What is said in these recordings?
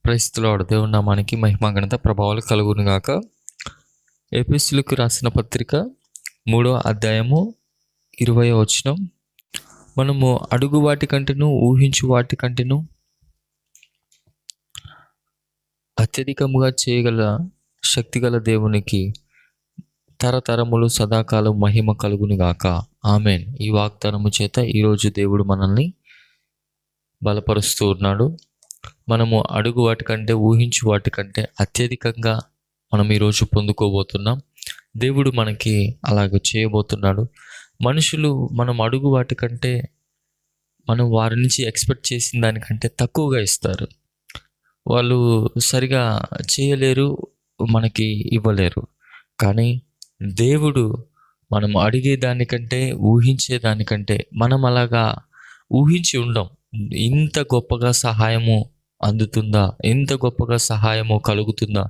క్రైస్తవుడు దేవుని నామానికి మహిమ ఘనత ప్రభావాలు కలుగును గాక. ఎఫెసీయులకు రాసిన పత్రిక 3వ అధ్యాయము 20వ వచనం. మనము అడుగు వాటి కంటేను ఊహించు వాటి కంటేను అత్యధికముగా చేయగల శక్తిగల దేవునికి తరతరములు సదాకాలం మహిమ కలుగును గాక. ఆమెన్. ఈ వాగ్దానము చేత ఈరోజు దేవుడు మనల్ని బలపరుస్తూ ఉన్నాడు. మనము అడుగు వాటికంటే ఊహించు వాటికంటే అత్యధికంగా మనం ఈరోజు పొందుకోబోతున్నాం. దేవుడు మనకి అలాగ చేయబోతున్నాడు. మనుషులు మనం అడుగు వాటికంటే మనం వారి నుంచి ఎక్స్పెక్ట్ చేసిన దానికంటే తక్కువగా ఇస్తారు. వాళ్ళు సరిగా చేయలేరు, మనకి ఇవ్వలేరు. కానీ దేవుడు మనం అడిగే దానికంటే ఊహించే దానికంటే మనం అలాగా ఊహించి ఉండం. ఇంత గొప్పగా సహాయము అందుతుందా, ఇంత గొప్పగా సహాయము కలుగుతుందా,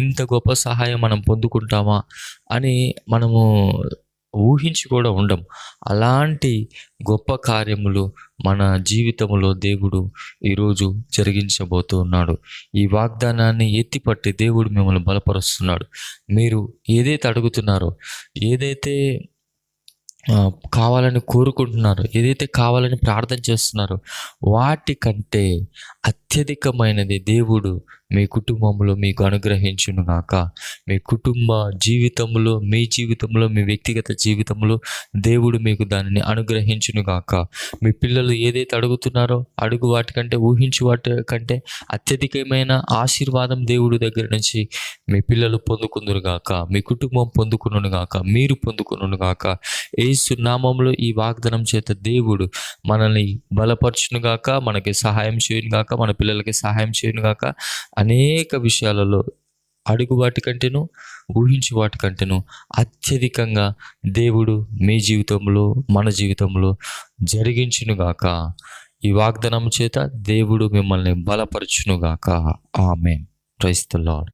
ఇంత గొప్ప సహాయం మనం పొందుకుంటామా అని మనము ఊహించి కూడా ఉండం. అలాంటి గొప్ప కార్యములు మన జీవితంలో దేవుడు ఈరోజు జరిగించబోతూ ఉన్నాడు. ఈ వాగ్దానాన్ని ఎత్తిపట్టి దేవుడు మిమ్మల్ని బలపరుస్తున్నాడు. మీరు ఏదైతే అడుగుతున్నారో, ఏదైతే కావాలని కోరుకుంటున్నారు, ఏదైతే కావాలని ప్రార్థన చేస్తున్నారో వాటికంటే అత్యధికమైనది దేవుడు మీ కుటుంబంలో మీకు అనుగ్రహించును గాక. మీ కుటుంబ జీవితంలో, మీ జీవితంలో, మీ వ్యక్తిగత జీవితంలో దేవుడు మీకు దానిని అనుగ్రహించును గాక. మీ పిల్లలు ఏదైతే అడుగుతున్నారో అడుగు వాటికంటే ఊహించు వాటి కంటే అత్యధికమైన ఆశీర్వాదం దేవుడి దగ్గర నుంచి మీ పిల్లలు పొందుకుందురు గాక, మీ కుటుంబం పొందుకును గాక, మీరు పొందుకును గాక. యేసు నామములో ఈ వాగ్దానం చేత దేవుడు మనల్ని బలపరచును గాక, మనకి సహాయం చేయను గాక, మన పిల్లలకి సహాయం చేయను గాక. అనేక విషయాలలో అడుగు వాటికంటేను ఊహించు వాటికంటేను అత్యధికంగా దేవుడు మీ జీవితంలో, మన జీవితంలో జరిగించును గాక. ఈ వాగ్దానం చేత దేవుడు మిమ్మల్ని బలపరచును గాక. ఆమేన్. Praise the lord.